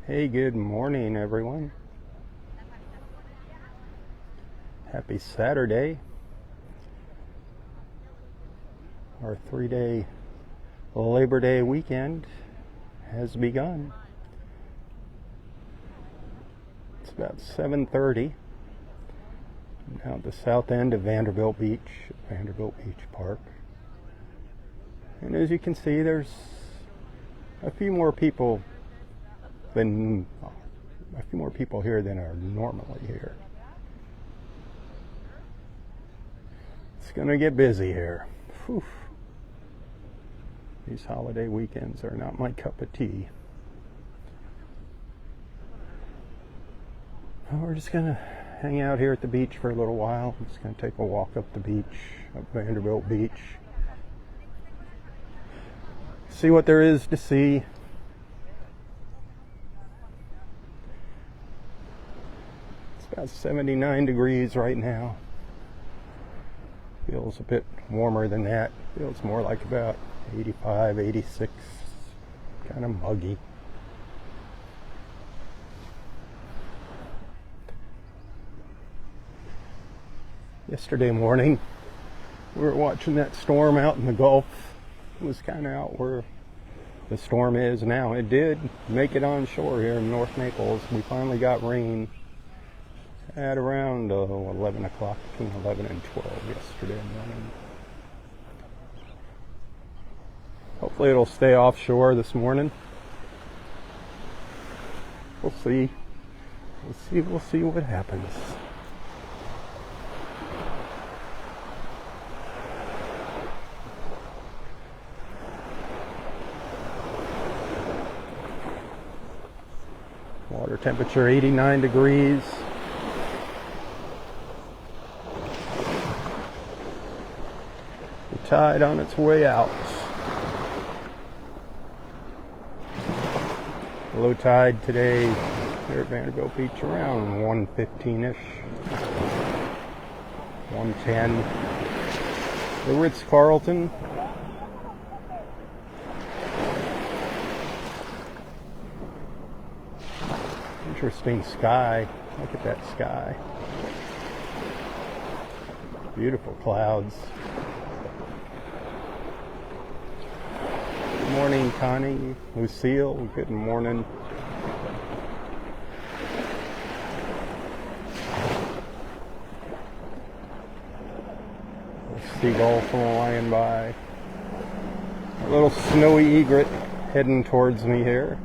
Hey, good morning, everyone. Happy Saturday. Our 3-day Labor Day weekend has begun. It's about 7:30. Now at the south end of Vanderbilt Beach Park. And as you can see, there's a few more people here than are normally here. It's gonna get busy here. Whew. These holiday weekends are not my cup of tea. Well, we're just gonna hang out here at the beach for a little while. I'm just gonna take a walk up the beach, up Vanderbilt Beach. See what there is to see. It's about 79 degrees right now. Feels a bit warmer than that. Feels more like about 85, 86. Kind of muggy. Yesterday morning, we were watching that storm out in the Gulf. It was kind of out where the storm is now. It did make it on shore here in North Naples. We finally got rain at around 11 o'clock, between 11 and 12 yesterday morning. Hopefully it'll stay offshore this morning. We'll see. We'll see what happens. Water temperature 89 degrees. The tide on its way out. Low tide today here at Vanderbilt Beach around 1:15-ish, 1:10. The Ritz-Carlton. Interesting sky. Look at that sky. Beautiful clouds. Good morning, Connie, Lucille. Good morning. A seagull flying by. A little snowy egret heading towards me here.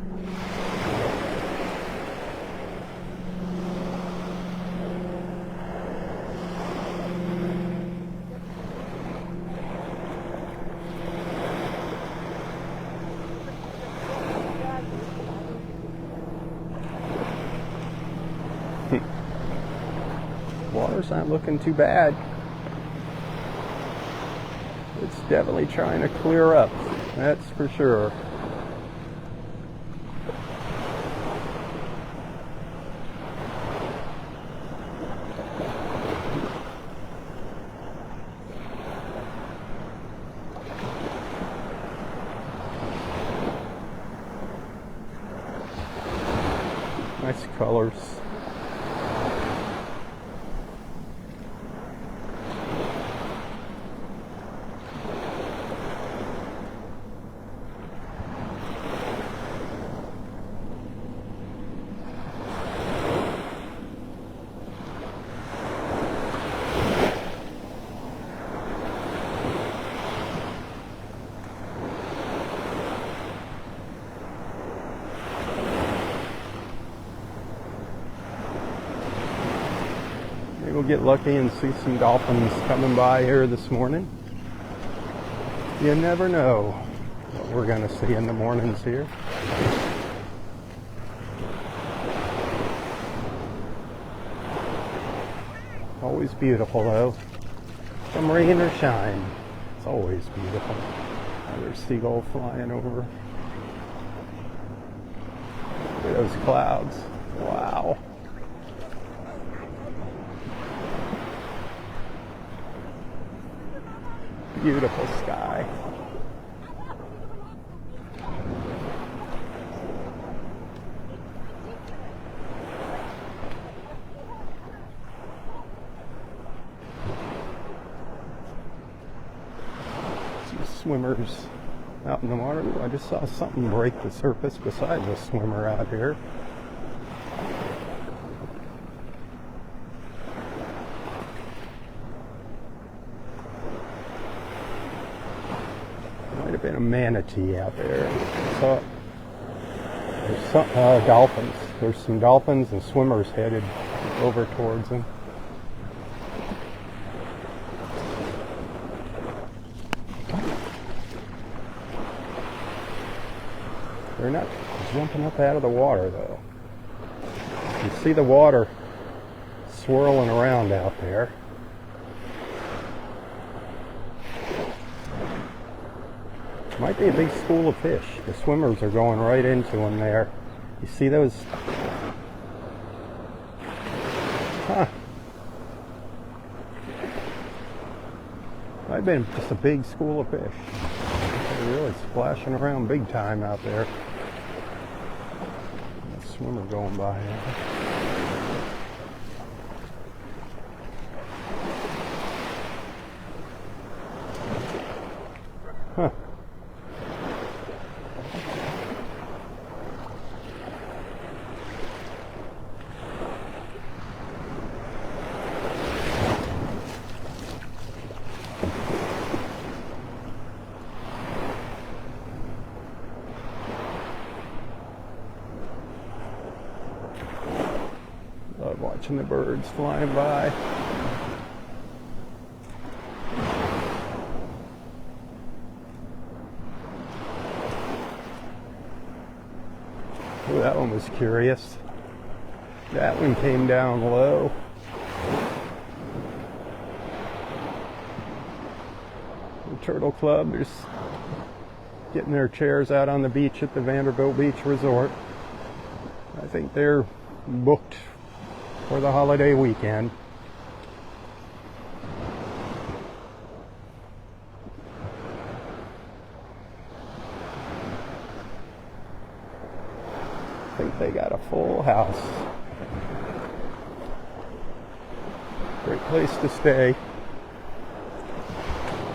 Water's not looking too bad. It's definitely trying to clear up, that's for sure. Nice colors. Maybe we'll get lucky and see some dolphins coming by here this morning. You never know what we're going to see in the mornings here. Always beautiful though. Come rain or shine, it's always beautiful. Another seagull flying over. Look at those clouds. Wow. Beautiful sky. swimmers out in the water. Ooh, I just saw something break the surface besides a swimmer out here. Might have been a manatee out there. So there's some dolphins. There's some dolphins and swimmers headed over towards them. They're not jumping up out of the water, though. You see the water swirling around out there. Might be a big school of fish. The swimmers are going right into them there. You see those? Huh. Might have been just a big school of fish. They're really splashing around big time out there. Swimmer going by here. Huh. Love watching the birds flying by. Oh, that one was curious. That one came down low. The Turtle Club, they're just getting their chairs out on the beach at the Vanderbilt Beach Resort. I think they're booked for the holiday weekend. I think they got a full house. Great place to stay.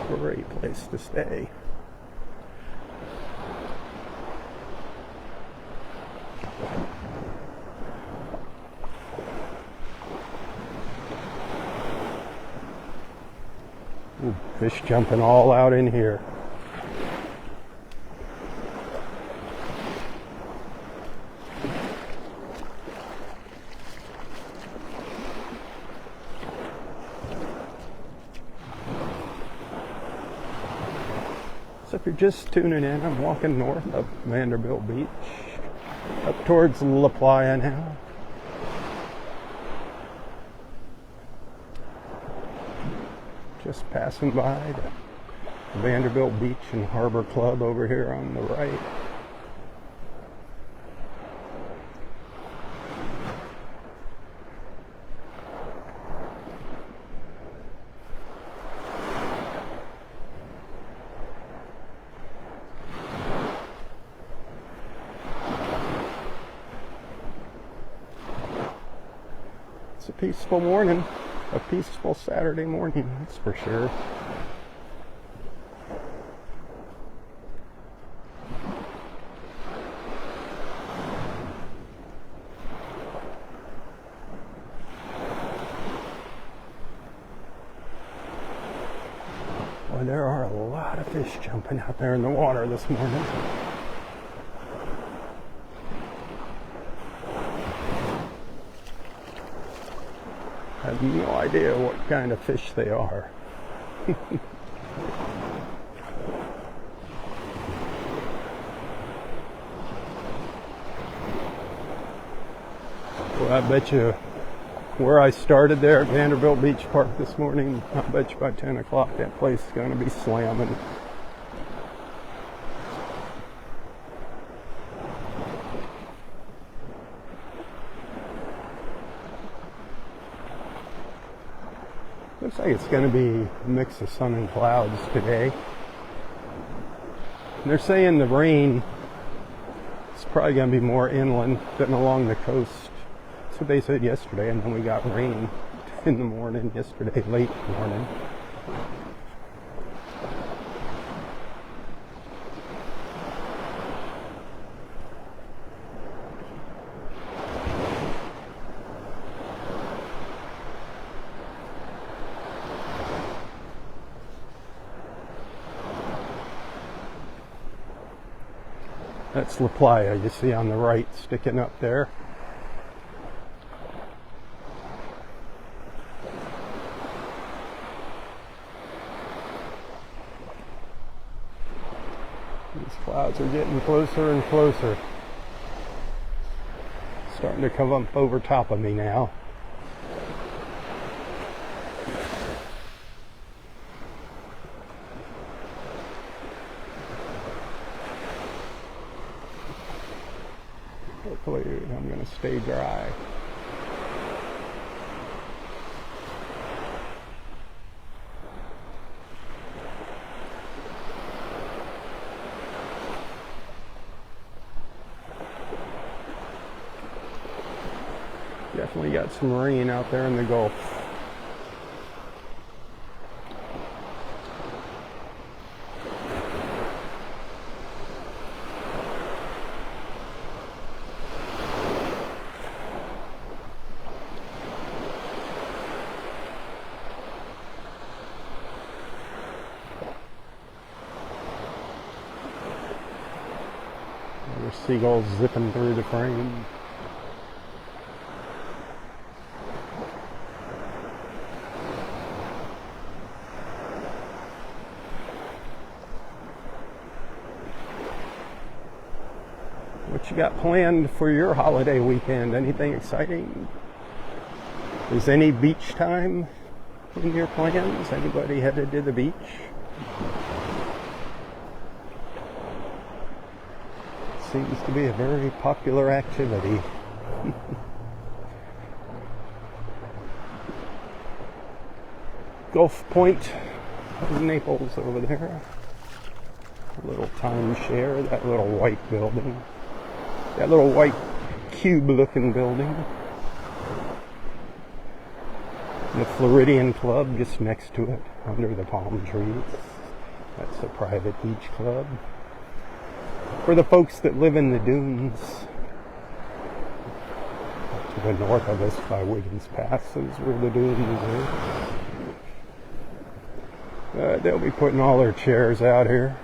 Great place to stay. Ooh, fish jumping all out in here. So if you're just tuning in, I'm walking north up Vanderbilt Beach, up towards La Playa now. Just passing by the Vanderbilt Beach and Harbor Club over here on the right. It's a peaceful morning. A peaceful Saturday morning, that's for sure. Well, there are a lot of fish jumping out there in the water this morning. I have no idea what kind of fish they are. Well, I bet you where I started there at Vanderbilt Beach Park this morning, I bet you by 10 o'clock that place is going to be slamming. Looks like it's going to be a mix of sun and clouds today. And they're saying the rain is probably going to be more inland than along the coast. That's what they said yesterday, and then we got rain in the morning yesterday, late morning. That's La Playa you see on the right sticking up there. These clouds are getting closer and closer. Starting to come up over top of me now. Hopefully I'm going to stay dry. Definitely got some rain out there in the Gulf. There's seagulls zipping through the frame. What you got planned for your holiday weekend? Anything exciting? Is any beach time in your plans? Anybody headed to the beach? Seems to be a very popular activity. Gulf Point of Naples over there. A little timeshare, that little white building. That little white cube-looking building. The Floridian Club just next to it, under the palm trees. That's a private beach club. For the folks that live in the dunes. To the north of us by Wiggins Pass is where the dunes are. They'll be putting all their chairs out here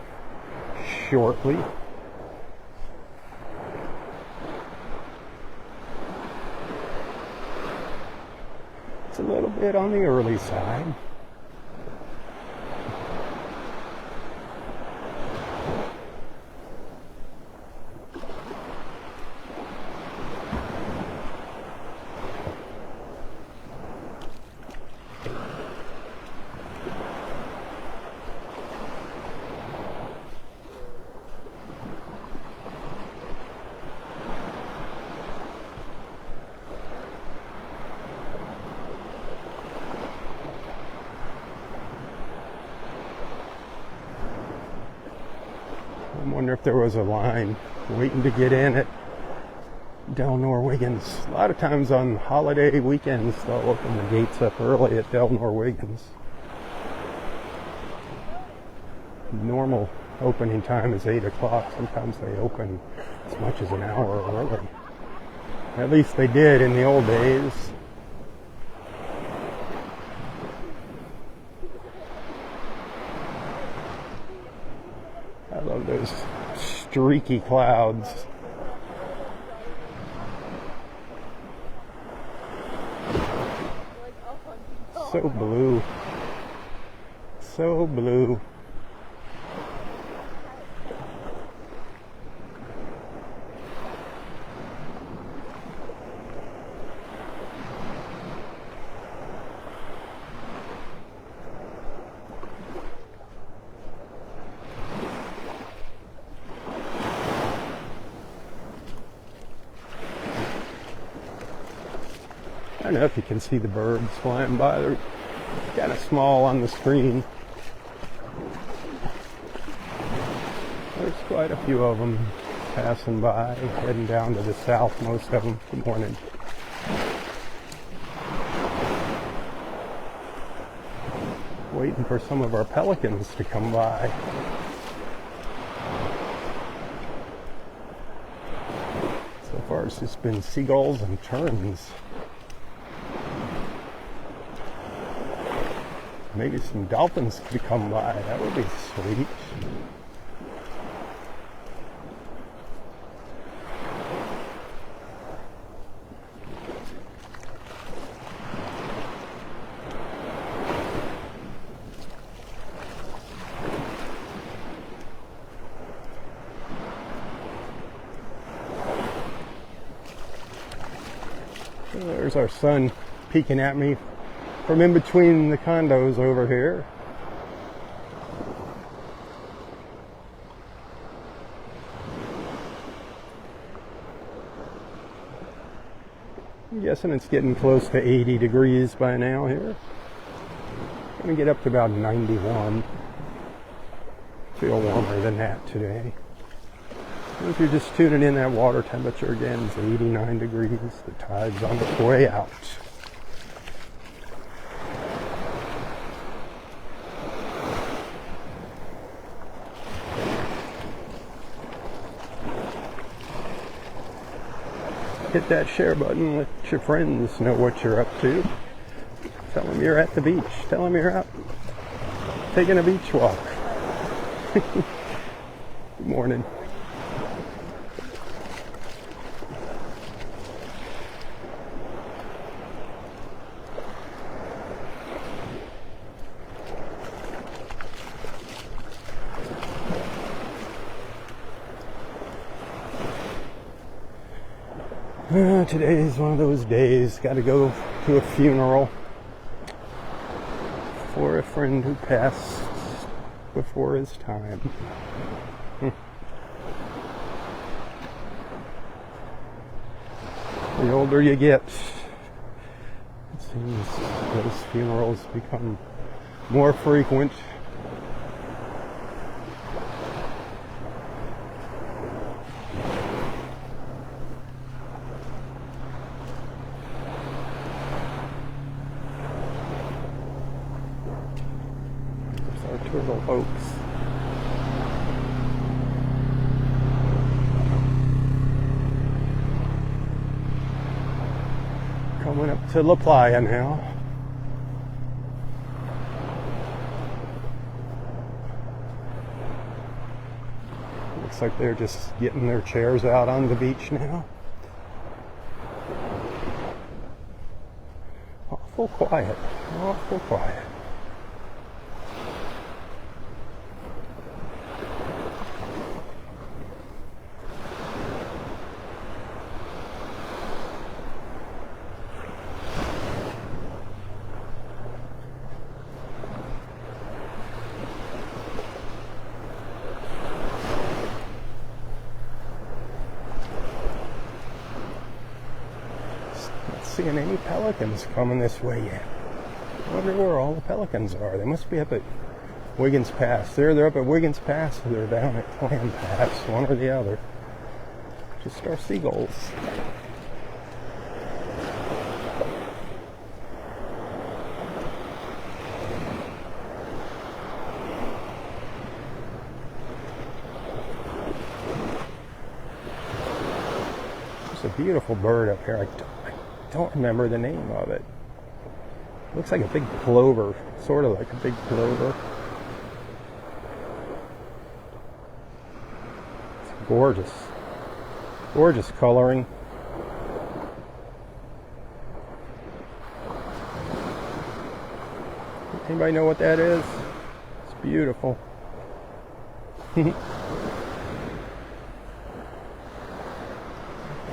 shortly. It's a little bit on the early side. I wonder if there was a line waiting to get in at Delnor-Wiggins. A lot of times on holiday weekends, they'll open the gates up early at Delnor-Wiggins. Normal opening time is 8 o'clock. Sometimes they open as much as an hour early. At least they did in the old days. I love those streaky clouds. So blue. So blue. I don't know if you can see the birds flying by. They're kind of small on the screen. There's quite a few of them passing by, heading down to the south, most of them. Good morning. Waiting for some of our pelicans to come by. So far it's just been seagulls and terns. Maybe some dolphins could come by. That would be sweet. So there's our sun peeking at me from in between the condos over here. I'm guessing it's getting close to 80 degrees by now here. Gonna get up to about 91. Feel warmer than that today. And if you're just tuning in, that water temperature again is 89 degrees. The tide's on its way out. Hit that share button, let your friends know what you're up to. Tell them you're at the beach. Tell them you're out taking a beach walk. Good morning. Today is one of those days. Got to go to a funeral for a friend who passed before his time. The older you get, it seems those funerals become more frequent. Turtle Oaks. Coming up to La Playa now. Looks like they're just getting their chairs out on the beach now. Awful quiet. Awful quiet. Seeing any pelicans coming this way yet. I wonder where all the pelicans are. They must be up at Wiggins Pass. They're up at Wiggins Pass, or they're down at Clam Pass, one or the other. Just our seagulls. There's a beautiful bird up here. I don't remember the name of it. Looks like a big plover, sort of like a big plover. It's gorgeous, gorgeous coloring. Anybody know what that is? It's beautiful.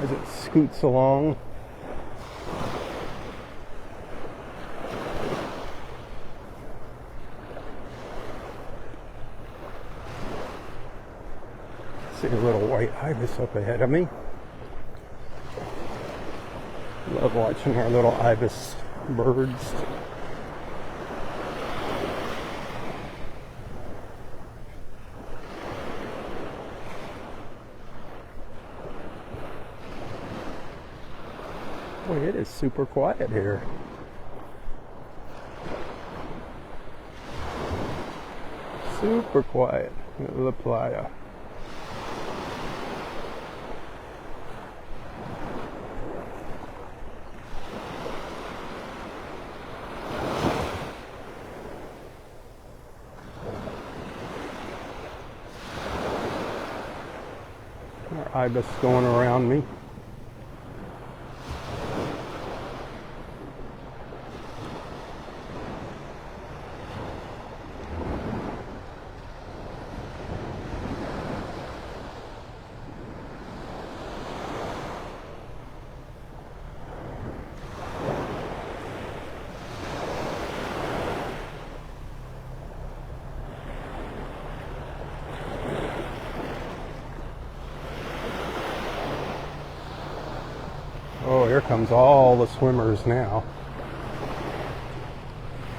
As it scoots along. See a little white ibis up ahead of me. Love watching our little ibis birds. Boy, it is super quiet here. Super quiet at La Playa. Ibis going around me. here comes all the swimmers now.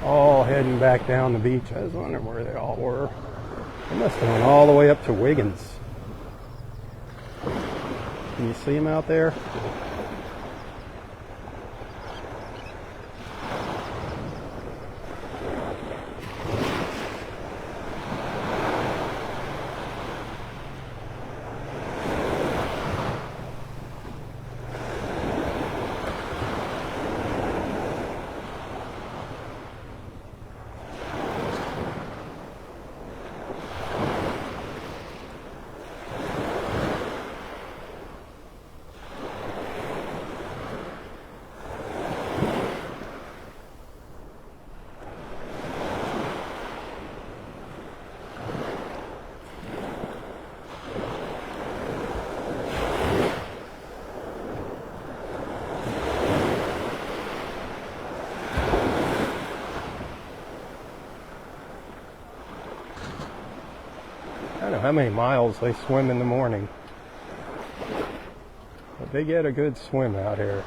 All heading back down the beach. I was wondering where they all were. They must have went all the way up to Wiggins. Can you see them out there? I don't know how many miles they swim in the morning, but they get a good swim out here.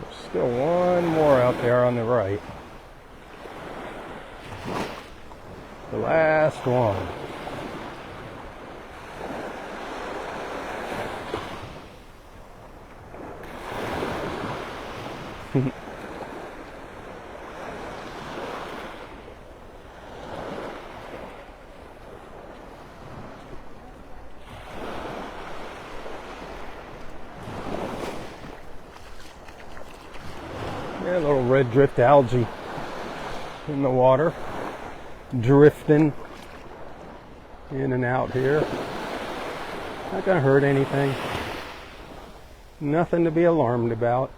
There's still one more out there on the right. The last one. Yeah, a little red drift algae in the water, drifting in and out here. Not gonna hurt anything. Nothing to be alarmed about.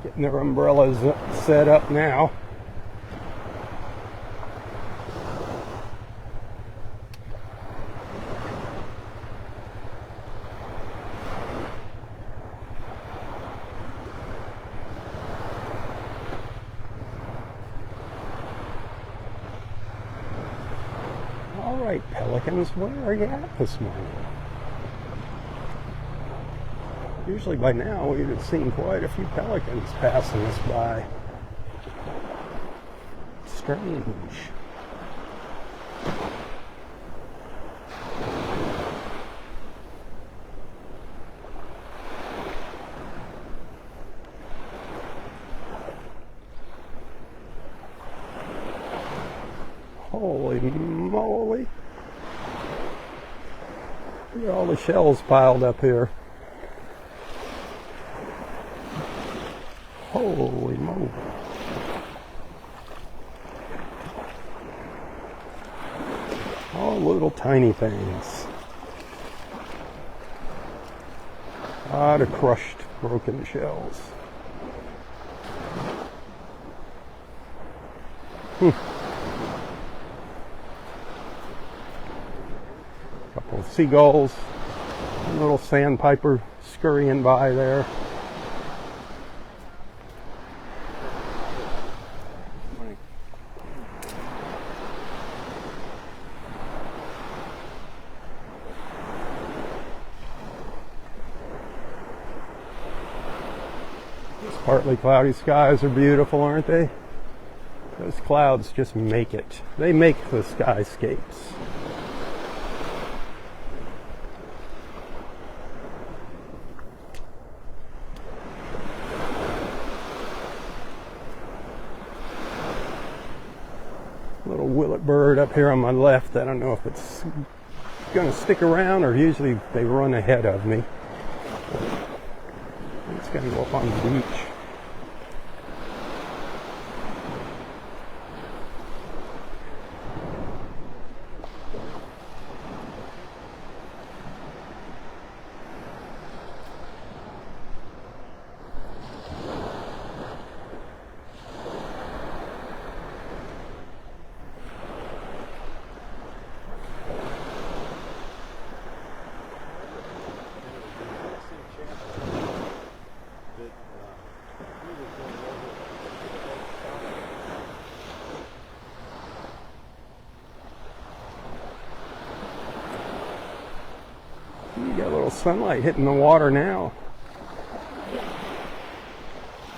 Getting their umbrellas set up now. All right, pelicans, where are you at this morning? Usually by now we'd have seen quite a few pelicans passing us by. Strange. Holy moly. Look at all the shells piled up here. Holy moly. All little tiny things. A lot of crushed, broken shells. Couple of seagulls. A little sandpiper scurrying by there. Partly cloudy skies are beautiful, aren't they? Those clouds just make it. They make the skyscapes. Little willet bird up here on my left. I don't know if it's going to stick around or usually they run ahead of me. It's going to go up on the beach. sunlight hitting the water now.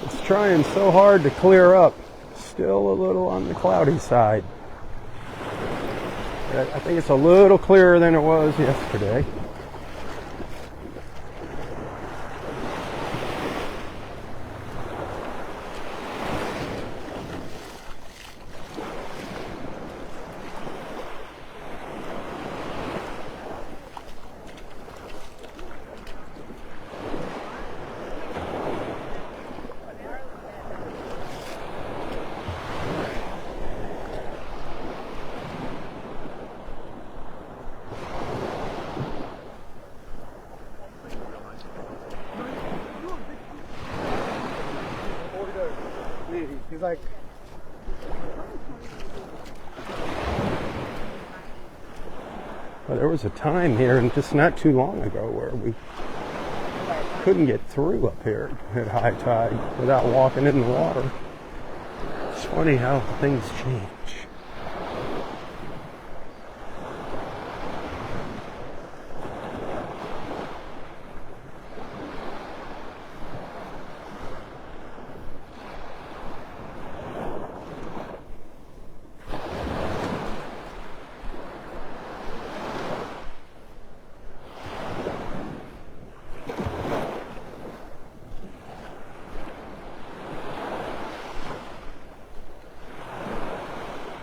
It's trying so hard to clear up. Still a little on the cloudy side. I think it's a little clearer than it was yesterday. He's like, well, there was a time here, and just not too long ago, where we couldn't get through up here at high tide without walking in the water. It's funny how things change.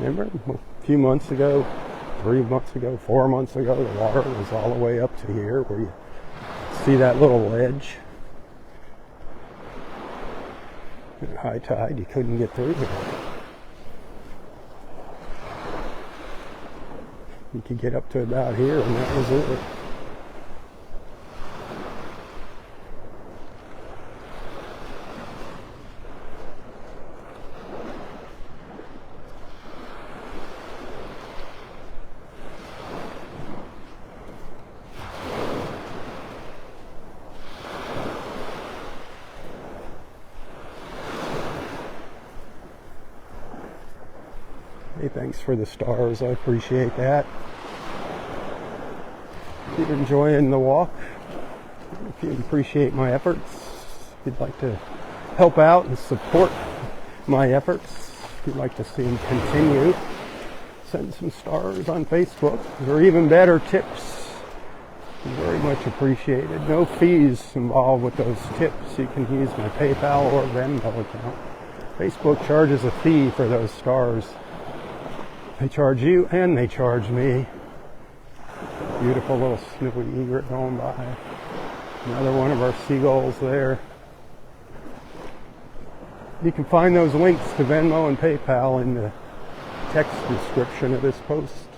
Remember a few months ago, 3 months ago, 4 months ago, the water was all the way up to here where you see that little ledge. At high tide, you couldn't get through here. You could get up to about here and that was it. Hey, thanks for the stars. I appreciate that. If you're enjoying the walk, if you appreciate my efforts, if you'd like to help out and support my efforts, if you'd like to see them continue, send some stars on Facebook, or even better, tips. Very much appreciated. No fees involved with those tips. You can use my PayPal or Venmo account. Facebook charges a fee for those stars. They charge you and they charge me. Beautiful little snowy egret going by. Another one of our seagulls there. You can find those links to Venmo and PayPal in the text description of this post.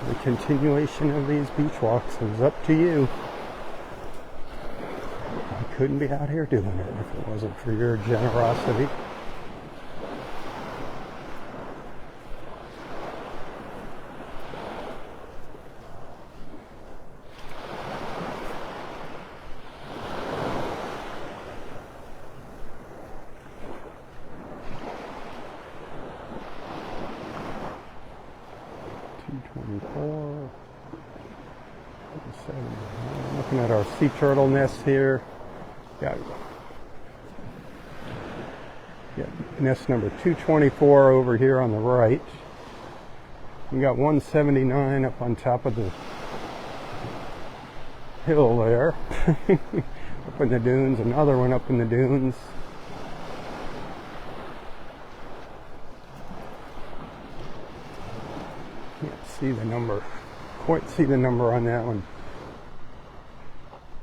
The continuation of these beach walks is up to you. I couldn't be out here doing it if it wasn't for your generosity. Looking at our sea turtle nest here. Got nest number 224 over here on the right. We got 179 up on top of the hill there. Up in the dunes, another one up in the dunes. Can't see the number. Quite see the number on that one.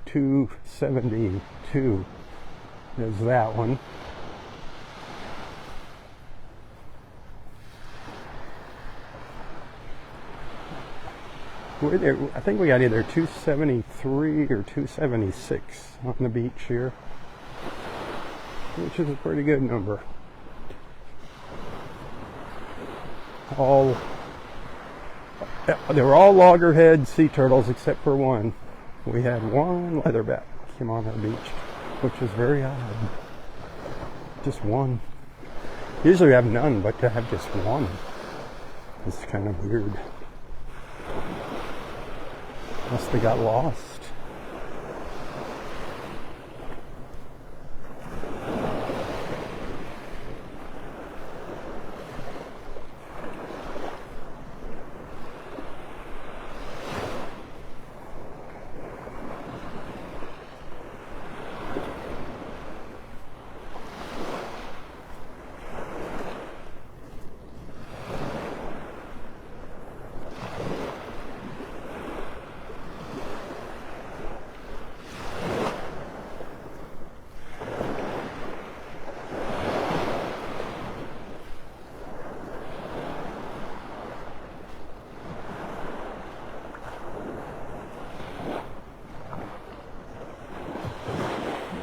272 is that one. We're there, I think we got either 273 or 276 on the beach here, which is a pretty good number. They were all loggerhead sea turtles except for one. We had one leatherback came on our beach, which was very odd. Just one. Usually we have none, but to have just one is kind of weird. Must have got lost.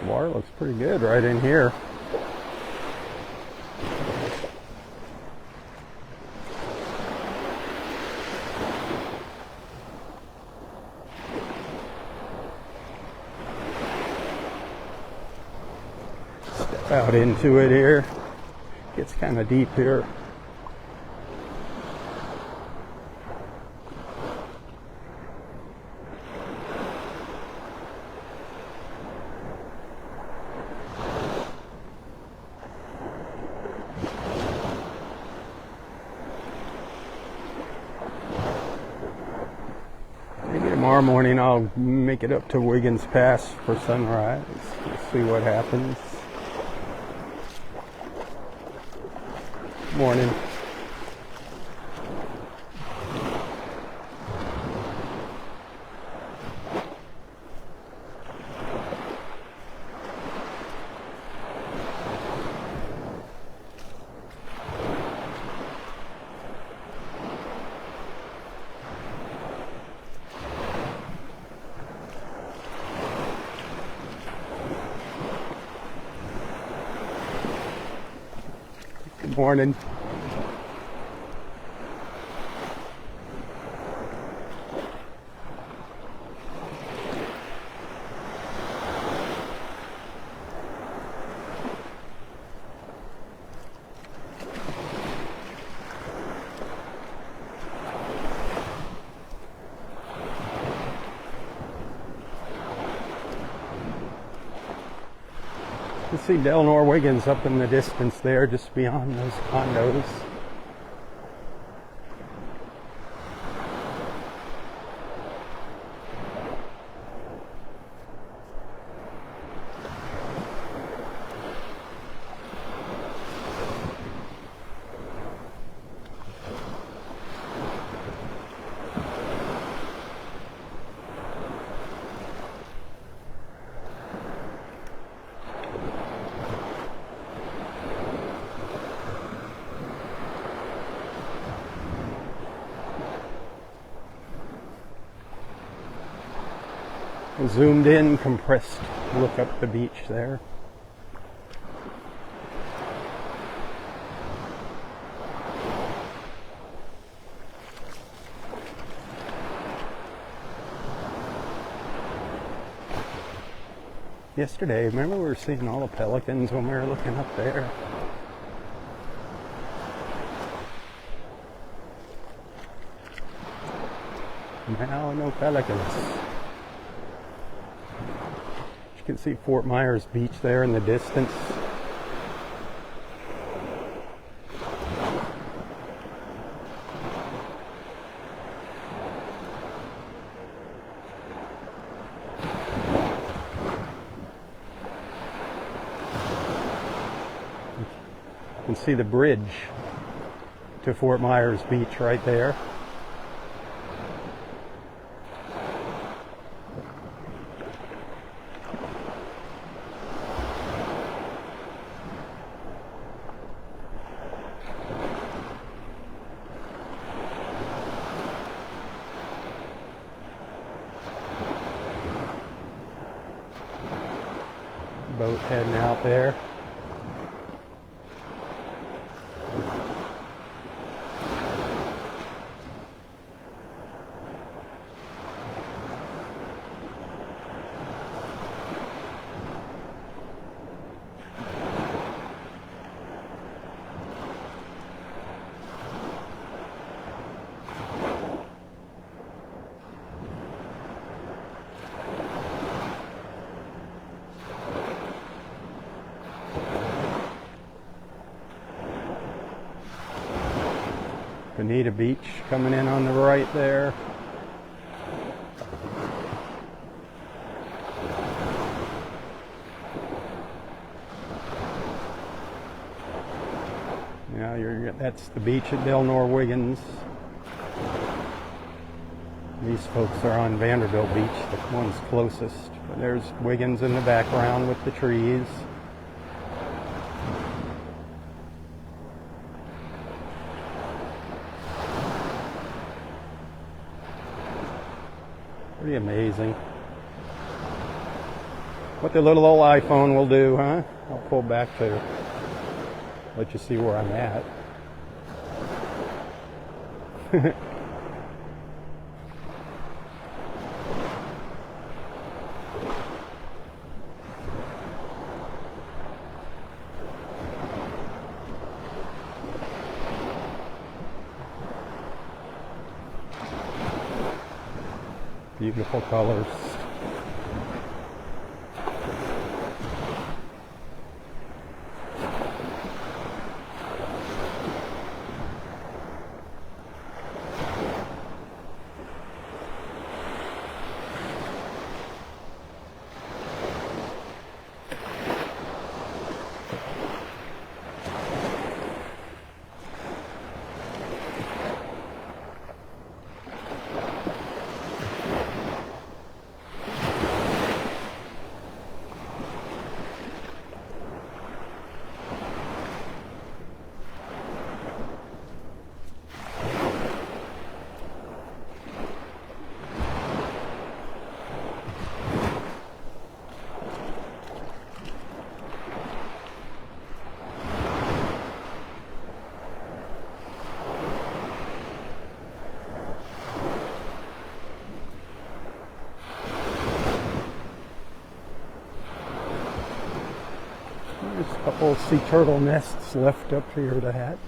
Water looks pretty good right in here. Step out into it here. Gets kind of deep here. Tomorrow morning I'll make it up to Wiggins Pass for sunrise. We'll see what happens. Morning. Good morning. You can see Delnor-Wiggins up in the distance there, just beyond those condos. Zoomed in, compressed look up the beach there. Yesterday, remember we were seeing all the pelicans when we were looking up there? Now no pelicans. You can see Fort Myers Beach there in the distance. You can see the bridge to Fort Myers Beach right there. Boat heading out there. Bonita Beach coming in on the right there. Yeah, that's the beach at Delnor-Wiggins. These folks are on Vanderbilt Beach, the one's closest. But there's Wiggins in the background with the trees. Pretty amazing. What the little old iPhone will do, huh? I'll pull back to let you see where I'm at. Beautiful colors. There's a couple of sea turtle nests left up here to hatch.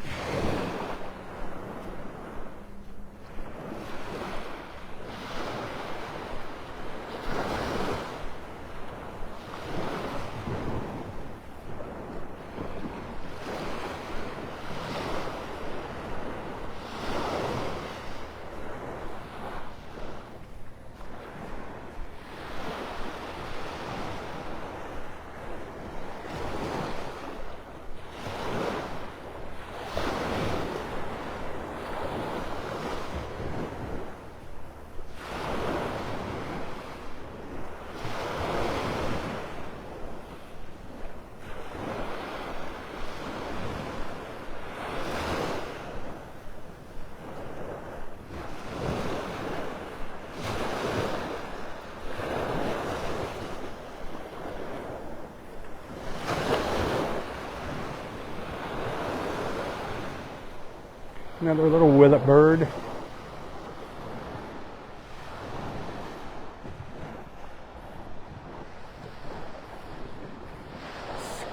Another little willet bird.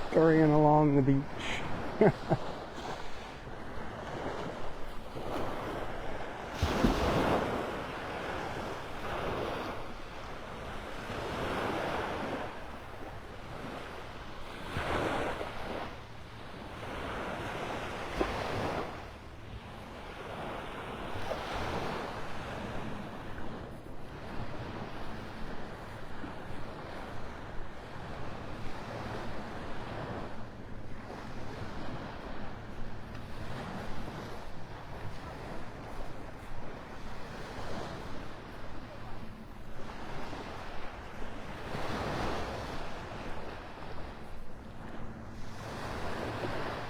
Scurrying along the beach.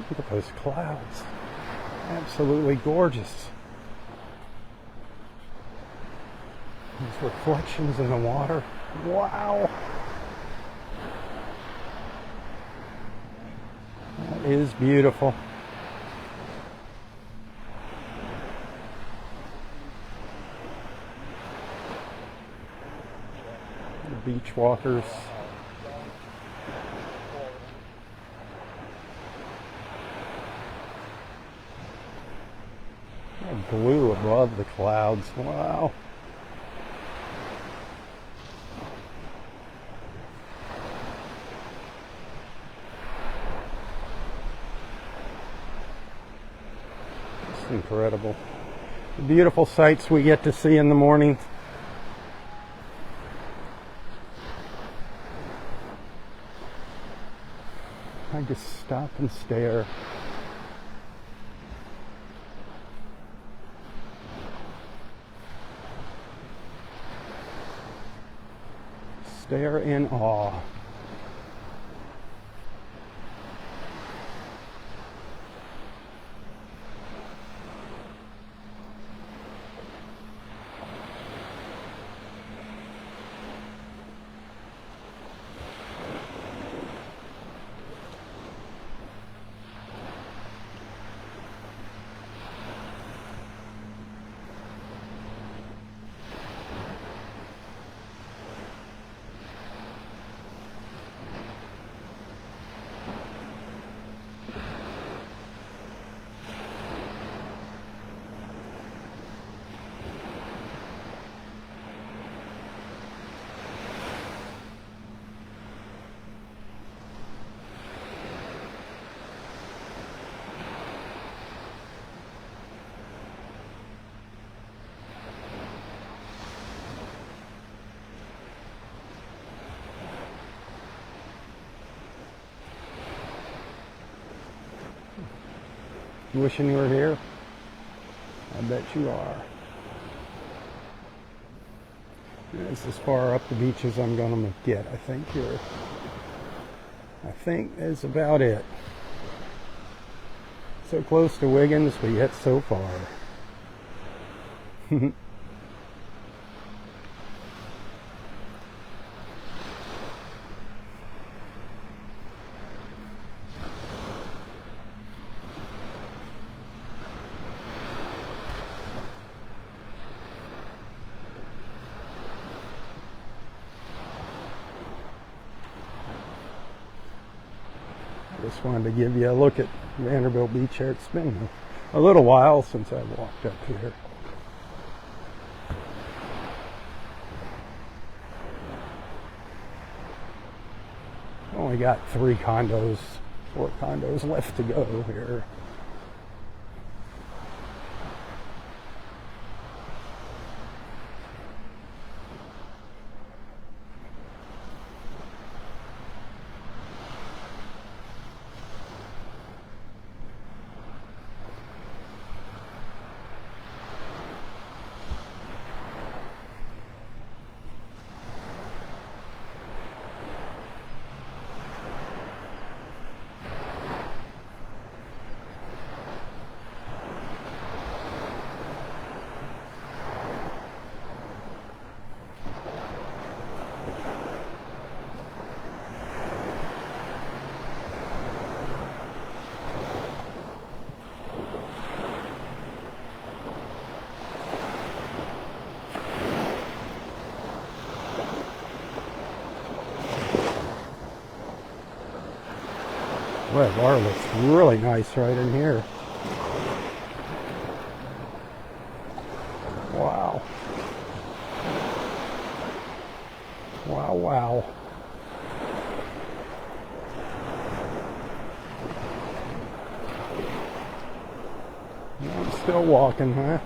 Look at those clouds. Absolutely gorgeous. These reflections in the water. Wow. That is beautiful. The beach walkers. Blue above the clouds. Wow. It's incredible. The beautiful sights we get to see in the morning. I just stop and stare. Stare in awe. You wishing you were here? I bet you are. It's as far up the beach as I'm going to get, I think here. I think that's about it. So close to Wiggins, but yet so far. Just wanted to give you a look at Vanderbilt Beach here. It's been a little while since I've walked up here. Only got 4 condos left to go here. Well, the bar looks really nice right in here. Wow. Wow, wow. I'm still walking, huh?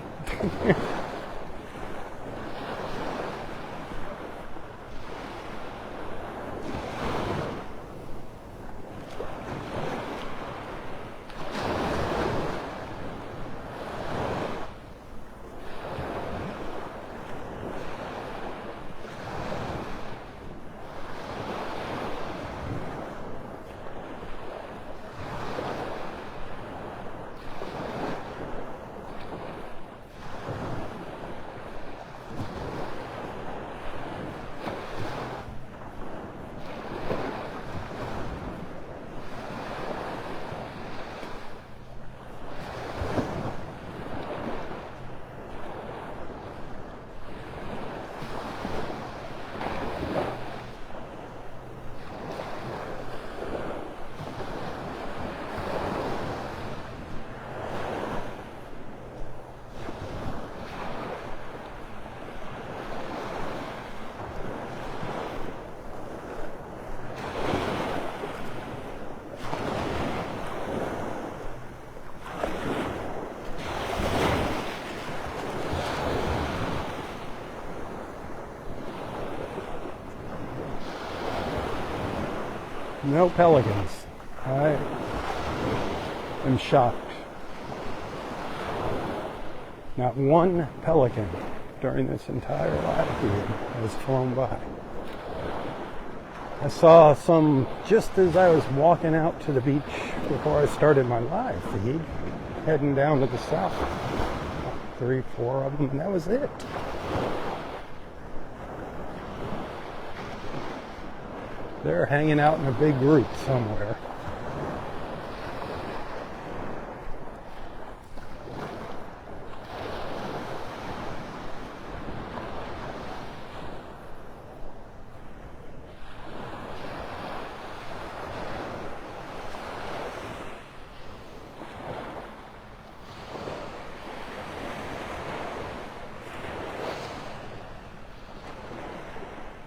No pelicans. I am shocked. Not one pelican during this entire latitude has flown by. I saw some just as I was walking out to the beach before I started my live feed, heading down to the south. 3, 4 of them, and that was it. They're hanging out in a big group somewhere.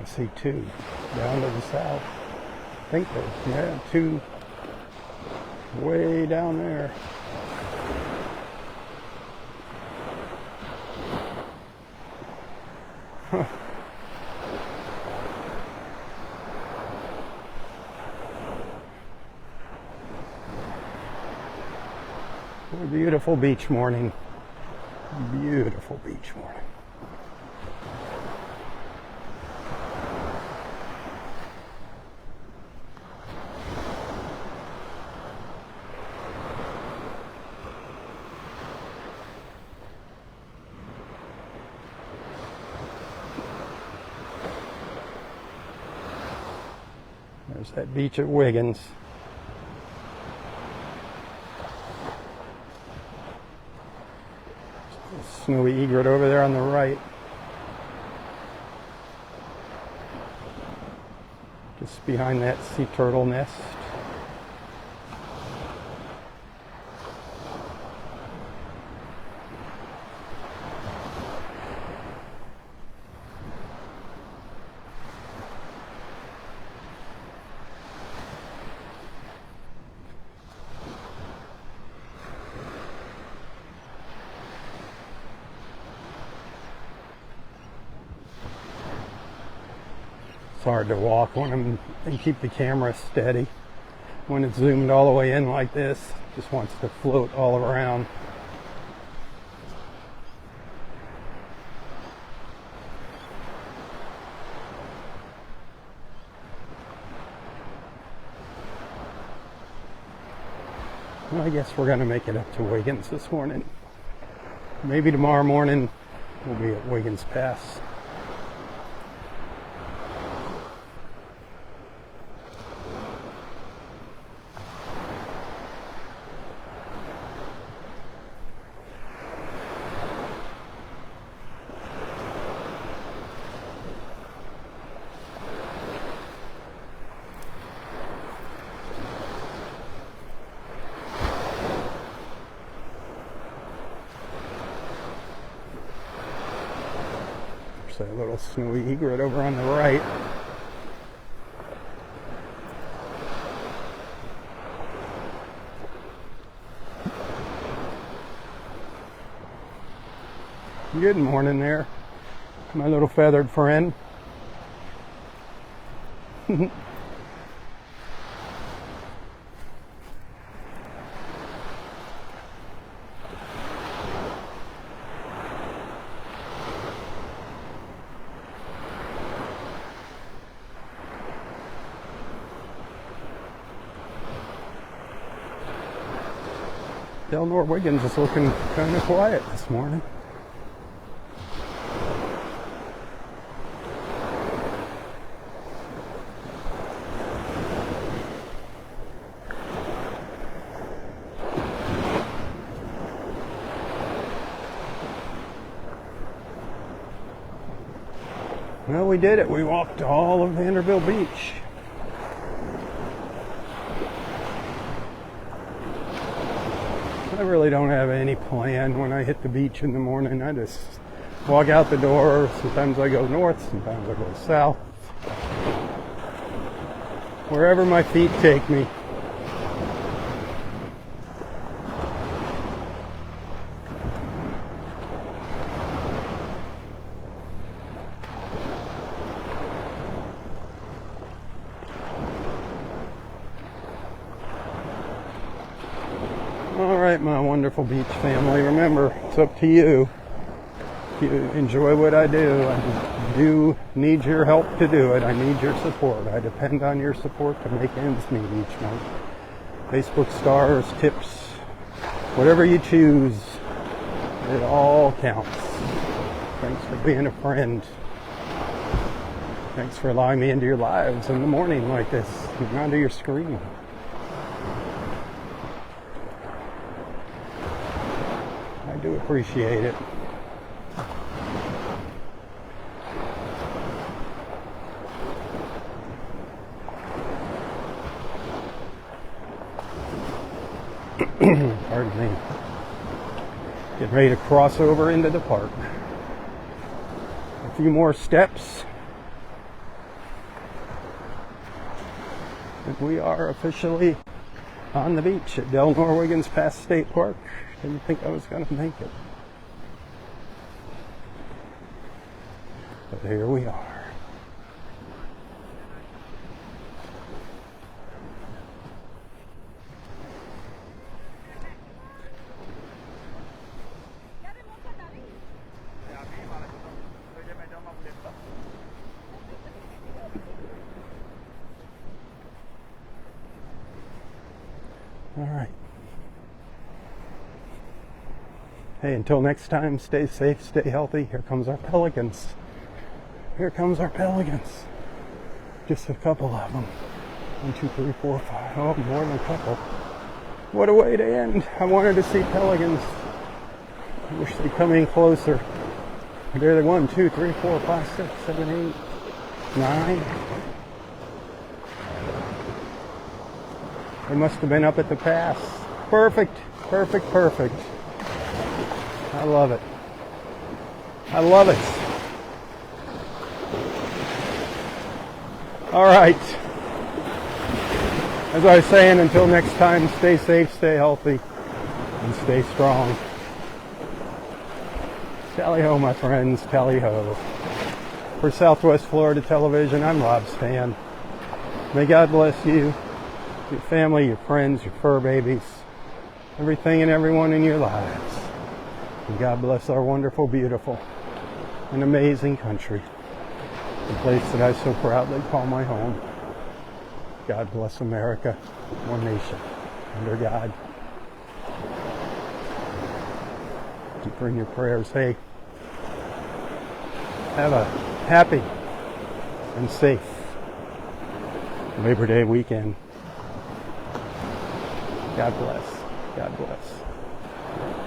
I see 2 down to the south. I think there's, 2 way down there. Huh. What a beautiful beach morning. Beautiful beach morning. There's that beach at Wiggins. Snowy egret over there on the right. Just behind that sea turtle nest. It's hard to walk and keep the camera steady when it's zoomed all the way in like this. Just wants to float all around. Well, I guess we're going to make it up to Wiggins this morning. Maybe tomorrow morning we'll be at Wiggins Pass. That little snowy egret over on the right. Good morning there, my little feathered friend. Delnor-Wiggins is looking kind of quiet this morning. Well, we did it. We walked all of Vanderbilt Beach. I really don't have any plan when I hit the beach in the morning. I just walk out the door. Sometimes I go north, sometimes I go south. Wherever my feet take me. right, my wonderful beach family. Remember, it's up to you. If you enjoy what I do, I do need your help to do it. I need your support. I depend on your support to make ends meet each month. Facebook stars, tips, whatever you choose, it all counts. Thanks for being a friend. Thanks for allowing me into your lives in the morning like this, and onto your screen. I do appreciate it. Pardon me. Get ready to cross over into the park. A few more steps, and we are officially on the beach at Delnor-Wiggins Pass State Park. Didn't think I was going to make it, but here we are. All right. Hey, until next time, stay safe, stay healthy. Here comes our pelicans. Here comes our pelicans. Just a couple of them. 1, 2, 3, 4, 5. Oh, more than a couple. What a way to end. I wanted to see pelicans. I wish they'd come in closer. There they 1, 2, 3, 4, 5, 6, 7, 8, 9. They must have been up at the pass. Perfect, perfect, perfect. I love it. I love it. All right. As I was saying, until next time, stay safe, stay healthy, and stay strong. Tally-ho, my friends, tally-ho. For Southwest Florida Television, I'm Robb Stan. May God bless you, your family, your friends, your fur babies, everything and everyone in your lives. And God bless our wonderful, beautiful, and amazing country, the place that I so proudly call my home. God bless America, one nation, under God. Keep her in your prayers. Hey, have a happy and safe Labor Day weekend. God bless. God bless.